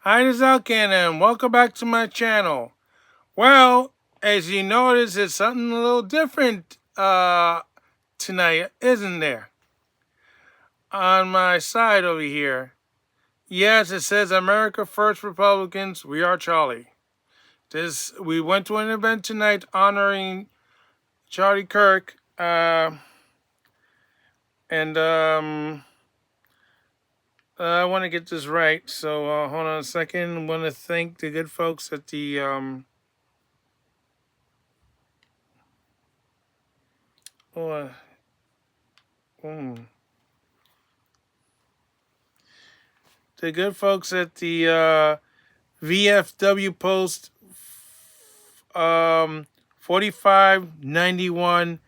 Hi, this is Alcan, and welcome back to my channel. Well, as you notice, it's something a little different tonight, isn't there? On my side over here. Yes, it says America First Republicans, we are Charlie. We went to an event tonight honoring Charlie Kirk, and I want to get this right, so hold on a second. I want to thank the good folks at the oh, mm, the good folks at the VFW Post 4591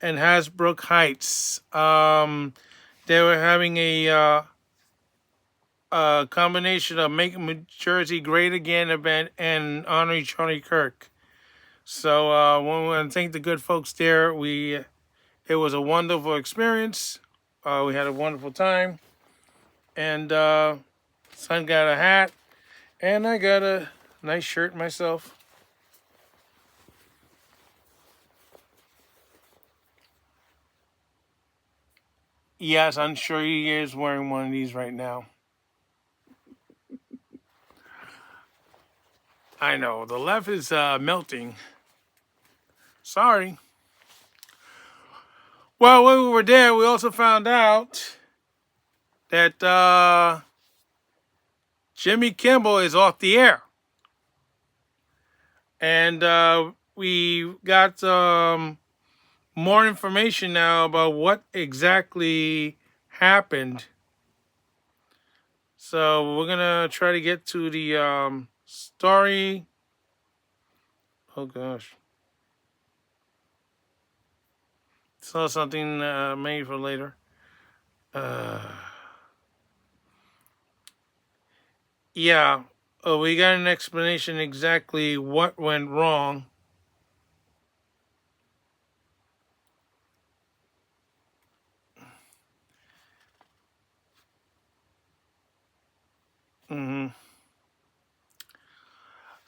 and Hasbrook Heights. They were having a combination of Making New Jersey Great Again event and honoring Charlie Kirk. So we want to thank the good folks there. It was a wonderful experience. We had a wonderful time, and son got a hat, and I got a nice shirt myself. Yes, I'm sure he is wearing one of these right now. I know, the left is melting. Sorry. Well, when we were there, we also found out that Jimmy Kimmel is off the air. And we got more information now about what exactly happened. So we're going to try to get to the story. Oh, gosh. Saw something made for later. Yeah, we got an explanation exactly what went wrong.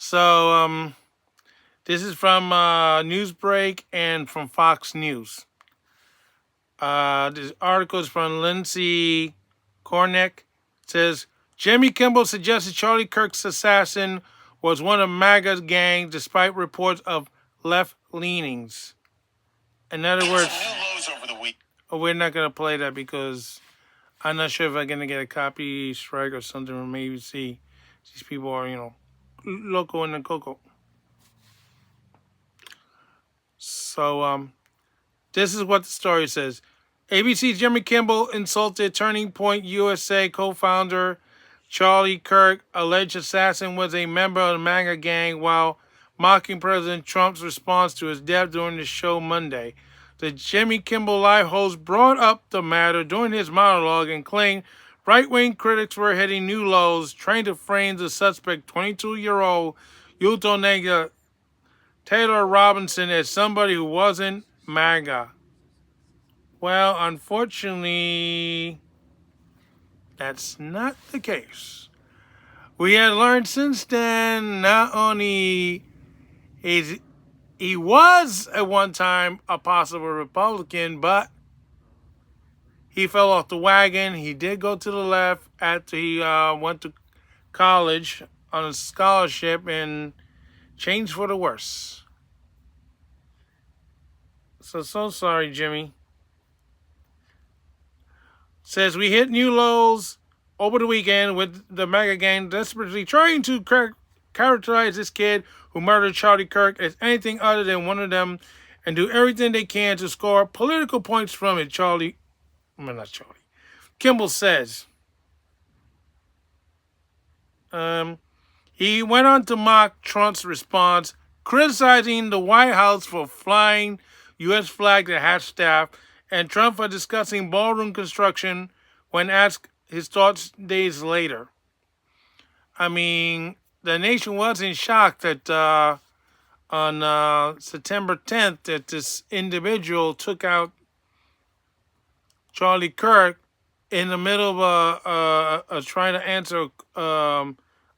So this is from Newsbreak and from Fox News. This article is from Lindsay Kornick. It says, Jimmy Kimmel suggested Charlie Kirk's assassin was one of MAGA's gang despite reports of left leanings. In other words, we're not going to play that because I'm not sure if I'm going to get a copy strike or something from ABC. These people are, loco in the coco. So, this is what the story says. ABC's Jimmy Kimmel insulted Turning Point USA co-founder Charlie Kirk, alleged assassin was a member of the MAGA gang, while mocking President Trump's response to his death during the show Monday. The Jimmy Kimmel Live host brought up the matter during his monologue and claimed right-wing critics were hitting new lows, trying to frame the suspect, 22-year-old Utonega Taylor Robinson, as somebody who wasn't MAGA. Well, unfortunately, that's not the case. We had learned since then not only is he was at one time a possible Republican, but he fell off the wagon. He did go to the left after he went to college on a scholarship and changed for the worse. So sorry, Jimmy. Says we hit new lows over the weekend with the MAGA gang desperately trying to characterize this kid who murdered Charlie Kirk as anything other than one of them and do everything they can to score political points from it, Kimmel says. He went on to mock Trump's response, criticizing the White House for flying U.S. flags at half staff and Trump for discussing ballroom construction when asked his thoughts days later. I mean, the nation was in shock that on September 10th that this individual took out Charlie Kirk in the middle of trying to answer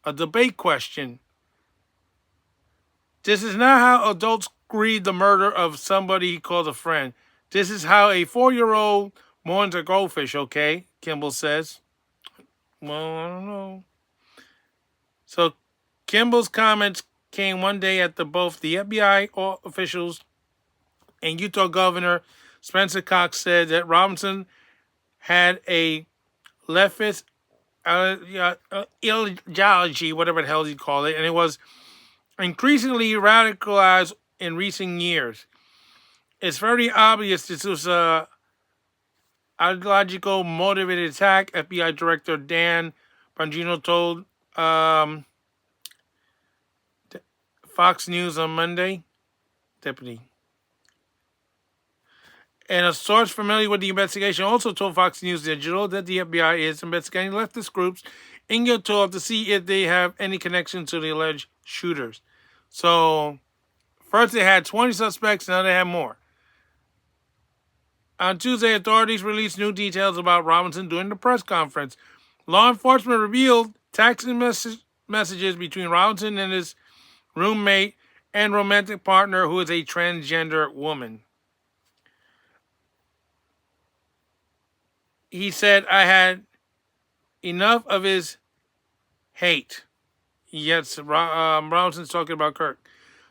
A debate question. This is not how adults grieve the murder of somebody he calls a friend. This is how a 4-year-old mourns a goldfish, okay? Kimball says. Well, I don't know. So Kimball's comments came one day after both the FBI officials and Utah Governor Spencer Cox said that Robinson had a leftist ideology, whatever the hell you call it, and it was increasingly radicalized in recent years. It's very obvious this was a ideological motivated attack, FBI Director Dan Bongino told Fox News on Monday. Deputy. And a source familiar with the investigation also told Fox News Digital that the FBI is investigating leftist groups in Utah to see if they have any connection to the alleged shooters. So, first they had 20 suspects, now they have more. On Tuesday, authorities released new details about Robinson during the press conference. Law enforcement revealed text messages between Robinson and his roommate and romantic partner, who is a transgender woman. He said, I had enough of his hate. Yes, Robinson's talking about Kirk.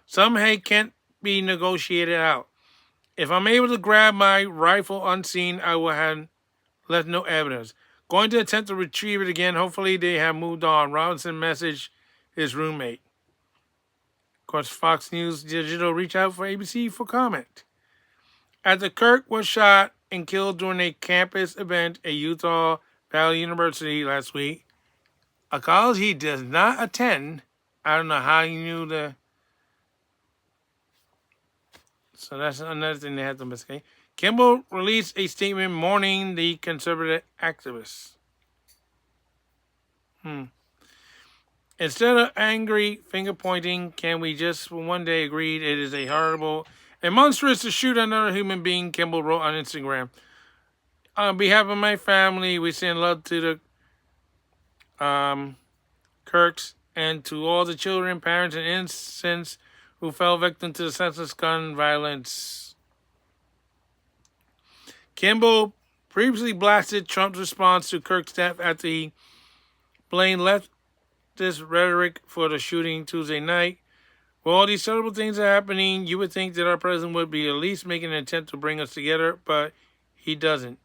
Some hate can't be negotiated out. If I'm able to grab my rifle unseen, I will have left no evidence. Going to attempt to retrieve it again. Hopefully they have moved on. Robinson messaged his roommate. Of course, Fox News Digital reached out for ABC for comment. After Kirk was shot and killed during a campus event at Utah Valley University last week, a college he does not attend. I don't know how he knew the... So that's another thing they have to investigate. Kimball released a statement mourning the conservative activists. Instead of angry finger pointing, can we just for one day agree it is a horrible and monstrous to shoot another human being, Kimball wrote on Instagram. On behalf of my family, we send love to the Kirks and to all the children, parents, and innocents who fell victim to the senseless gun violence. Kimball previously blasted Trump's response to Kirk's death after he blamed leftist rhetoric for the shooting Tuesday night. While all these terrible things are happening, you would think that our president would be at least making an attempt to bring us together, but he doesn't.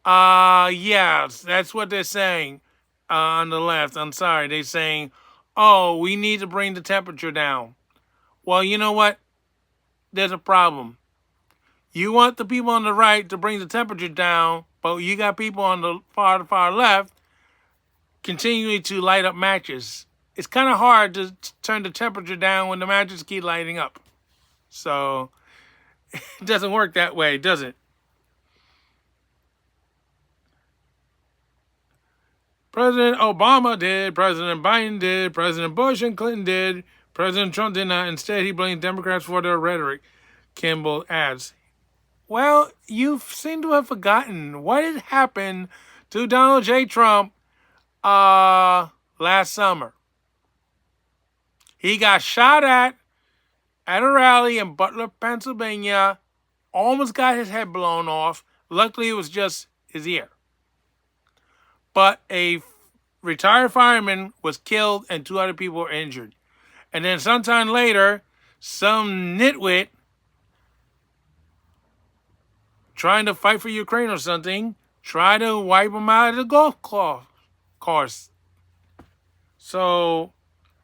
Yes, that's what they're saying on the left. I'm sorry. They're saying, oh, we need to bring the temperature down. Well, you know what? There's a problem. You want the people on the right to bring the temperature down, but you got people on the far left continuing to light up matches. It's kind of hard to turn the temperature down when the matches keep lighting up. So, it doesn't work that way, does it? President Obama did, President Biden did, President Bush and Clinton did, President Trump did not. Instead, he blamed Democrats for their rhetoric, Kimball adds. Well, you seem to have forgotten what had happened to Donald J. Trump last summer. He got shot at a rally in Butler, Pennsylvania, almost got his head blown off. Luckily, it was just his ear. But a retired fireman was killed and 2 other people were injured. And then sometime later, some nitwit trying to fight for Ukraine or something tried to wipe him out of the golf course. So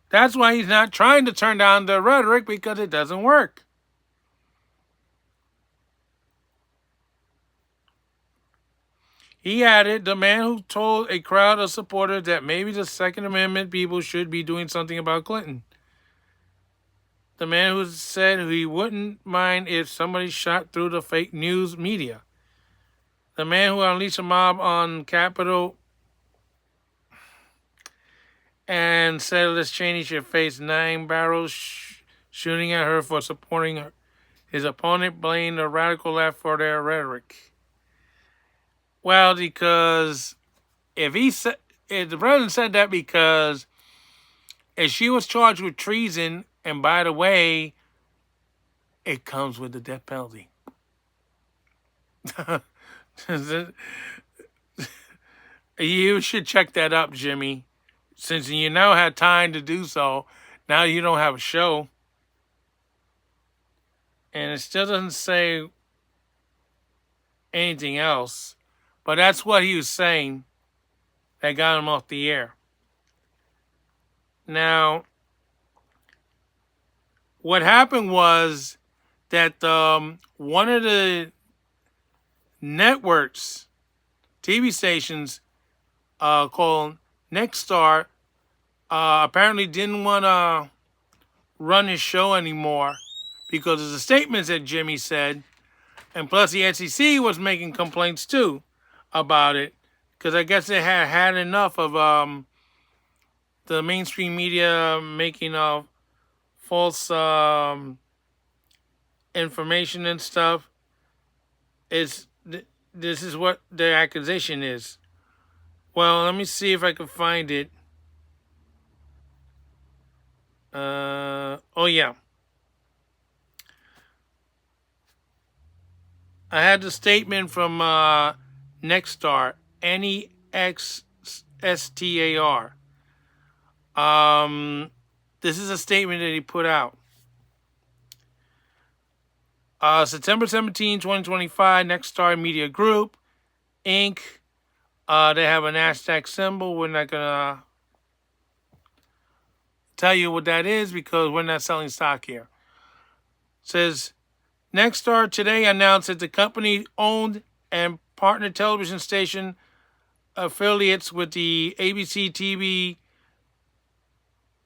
that's why he's not trying to turn down the rhetoric, because it doesn't work. He added, the man who told a crowd of supporters that maybe the Second Amendment people should be doing something about Clinton. The man who said he wouldn't mind if somebody shot through the fake news media. The man who unleashed a mob on Capitol and said Liz Cheney should face 9 barrels shooting at her for supporting her. His opponent blamed the radical left for their rhetoric. Well, because if he said, the president said that because if she was charged with treason, and by the way, it comes with the death penalty. You should check that up, Jimmy. Since you now had time to do so, now you don't have a show. And it still doesn't say anything else. But that's what he was saying that got him off the air. Now, what happened was that one of the networks, TV stations, called Nexstar, apparently didn't want to run his show anymore because of the statements that Jimmy said. And plus the SEC was making complaints too about it because I guess they had had enough of the mainstream media making false information and stuff. This is what the accusation is. Well, let me see if I can find it. Oh yeah. I had the statement from Nexstar, Nexstar. This is a statement that he put out. September 17, 2025, Nexstar Media Group, Inc. They have a NASDAQ symbol. We're not going to tell you what that is because we're not selling stock here. It says, Nexstar today announced that the company owned and partner television station affiliates with the ABC TV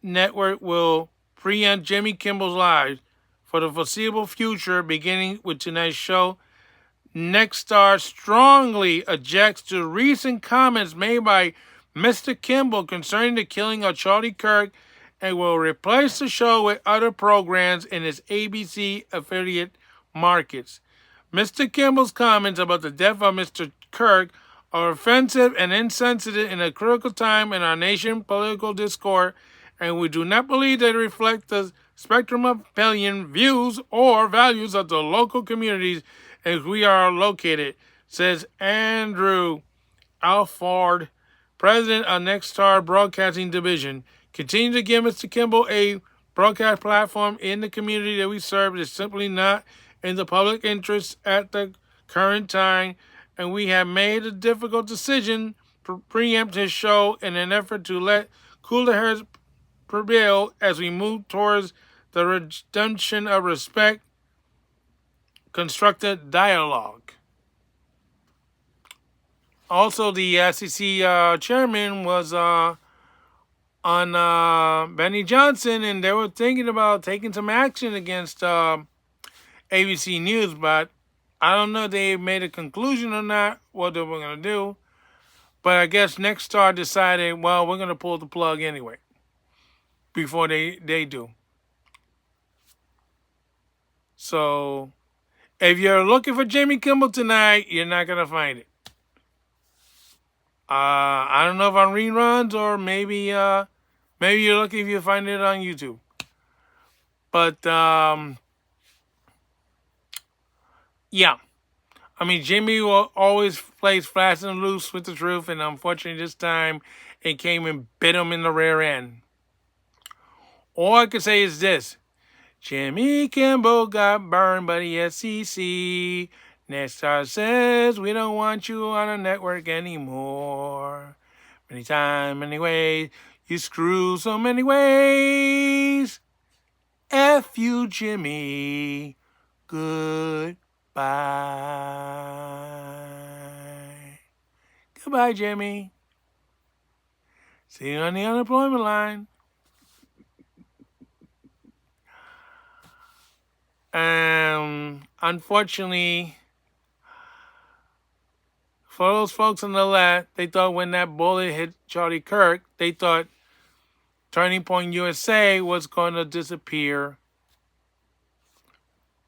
network will preempt Jimmy Kimmel's Live for the foreseeable future, beginning with tonight's show. Nexstar strongly objects to recent comments made by Mr. Kimmel concerning the killing of Charlie Kirk and will replace the show with other programs in its ABC affiliate markets. Mr. Kimmel's comments about the death of Mr. Kirk are offensive and insensitive in a critical time in our nation's political discourse, and we do not believe they reflect the spectrum of opinion, views, or values of the local communities in which we are located, says Andrew Alford, president of Nexstar Broadcasting Division. Continue to give Mr. Kimmel a broadcast platform in the community that we serve is simply not in the public interest at the current time, and we have made a difficult decision to preempt his show in an effort to let cooler heads prevail as we move towards the redemption of respect, constructive dialogue. Also, the SEC chairman was on Benny Johnson, and they were thinking about taking some action against ABC News, but I don't know if they made a conclusion or not, what they were going to do. But I guess Nexstar decided, well, we're going to pull the plug anyway, before they do. So, if you're looking for Jimmy Kimmel tonight, you're not going to find it. I don't know if on reruns or maybe you're lucky if you find it on YouTube. But, yeah. I mean, Jimmy always plays fast and loose with the truth, and unfortunately this time it came and bit him in the rear end. All I can say is this. Jimmy Kimmel got burned by the SEC. Nexstar says we don't want you on a network anymore. Many times, many ways, you screw so many ways. F you, Jimmy. Goodbye. Goodbye, Jimmy. See you on the unemployment line. Unfortunately, for those folks on the left, they thought when that bullet hit Charlie Kirk, they thought Turning Point USA was going to disappear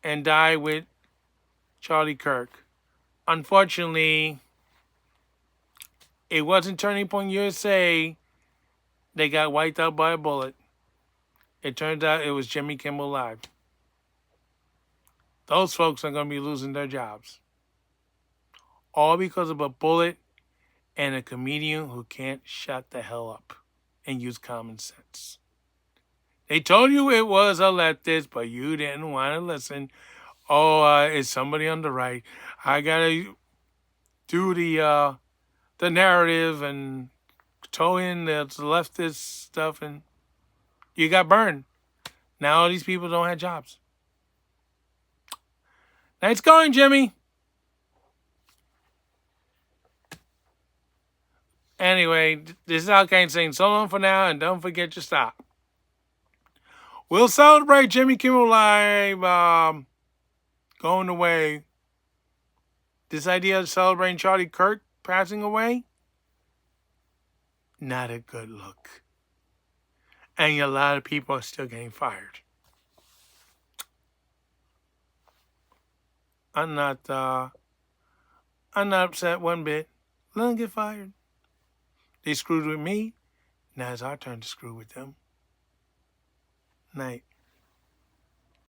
and die with Charlie Kirk. Unfortunately, It wasn't Turning Point USA. They got wiped out by a bullet. It turns out it was Jimmy Kimmel Live. Those folks are going to be losing their jobs. All because of a bullet and a comedian who can't shut the hell up and use common sense. They told you it was a leftist, but you didn't want to listen. Oh, it's somebody on the right. I got to do the narrative and toe in the leftist stuff, and you got burned. Now all these people don't have jobs. Nice going, Jimmy. Anyway, this is Al Kane saying so long for now, and don't forget to stop. We'll celebrate Jimmy Kimmel Live going away. This idea of celebrating Charlie Kirk passing away, not a good look. And a lot of people are still getting fired. I'm not upset one bit. Let them get fired. They screwed with me. Now it's our turn to screw with them. Night.